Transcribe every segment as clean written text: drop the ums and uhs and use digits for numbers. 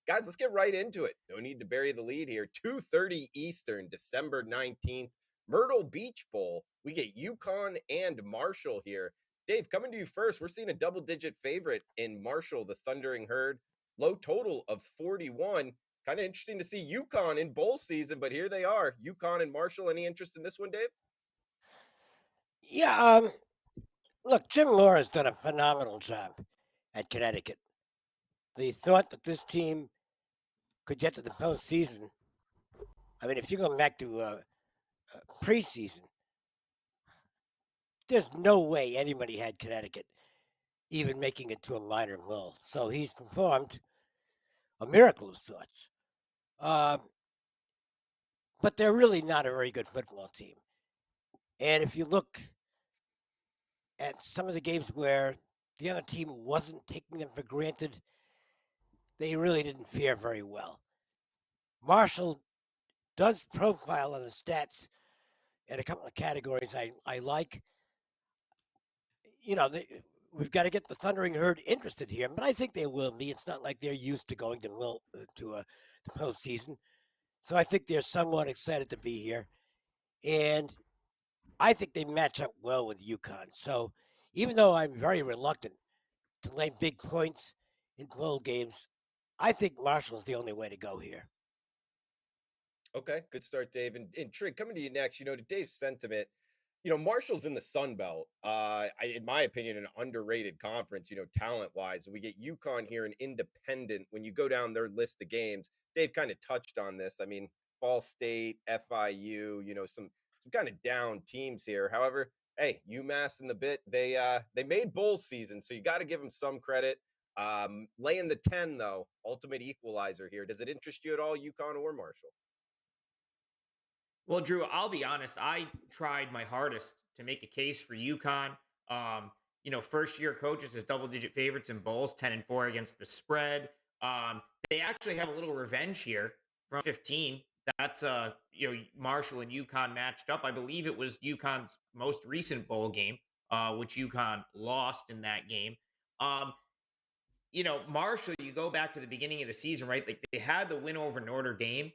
Guys, let's get right into it. No need to bury the lead here. 2:30 Eastern, December 19th, Myrtle Beach Bowl. We get UConn and Marshall here. Dave, coming to you first. We're seeing a double-digit favorite in Marshall, the Thundering Herd. Low total of 41. Kind of interesting to see UConn in bowl season, but here they are. UConn and Marshall. Any interest in this one, Dave? Yeah, look, Jim Mora has done a phenomenal job at Connecticut. The thought that this team could get to the postseason, I mean, if you go back to preseason, there's no way anybody had Connecticut even making it to a minor bowl. So he's performed a miracle of sorts. Uh, but they're really not a very good football team. And if you look at some of the games where the other team wasn't taking them for granted, they really didn't fare very well. Marshall does profile on the stats in a couple of categories I like. You know, we've got to get the Thundering Herd interested here, but I think they will be. It's not like they're used to going to a postseason, so I think they're somewhat excited to be here, and I think they match up well with UConn. So even though I'm very reluctant to lay big points in bowl games, I think Marshall's the only way to go here. Okay, good start, Dave. And Trig, coming to you next, to Dave's sentiment, Marshall's in the Sun Belt. In my opinion, an underrated conference, talent wise. We get UConn here, an independent. When you go down their list of games, Dave kind of touched on this. I mean, Ball State, FIU, some kind of down teams here. However, hey, UMass in the bit, they made bowl season, so you got to give them some credit. Laying the 10 though, ultimate equalizer here. Does it interest you at all, UConn or Marshall? Well, Drew, I'll be honest. I tried my hardest to make a case for UConn. First year coaches as double digit favorites in bowls, 10-4 against the spread. They actually have a little revenge here from 15. That's Marshall and UConn matched up. I believe it was UConn's most recent bowl game, which UConn lost in that game. Um, Marshall, you go back to the beginning of the season, right? Like they had the win over Notre Dame,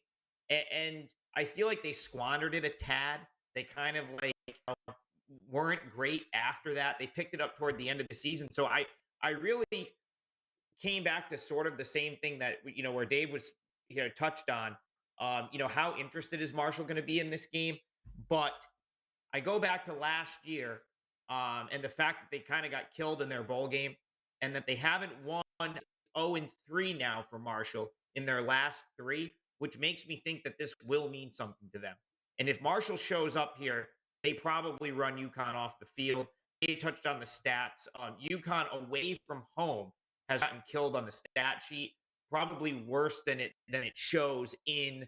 and I feel like they squandered it a tad. They kind of weren't great after that. They picked it up toward the end of the season. So I really came back to sort of the same thing that where Dave was touched on. How interested is Marshall going to be in this game? But I go back to last year, and the fact that they kind of got killed in their bowl game, and that they haven't won 0-3 now for Marshall in their last three, which makes me think that this will mean something to them. And if Marshall shows up here, they probably run UConn off the field. They touched on the stats. UConn away from home has gotten killed on the stat sheet, probably worse than it shows in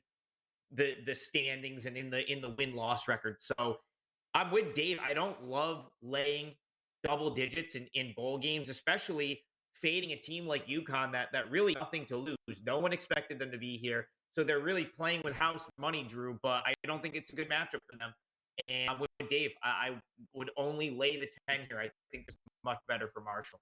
the standings and in the win loss record. So I'm with Dave. I don't love laying double digits in bowl games, especially fading a team like UConn that really nothing to lose. No one expected them to be here. So they're really playing with house money, Drew, but I don't think it's a good matchup for them. And I'm with Dave. I would only lay the 10 here. I think it's much better for Marshall.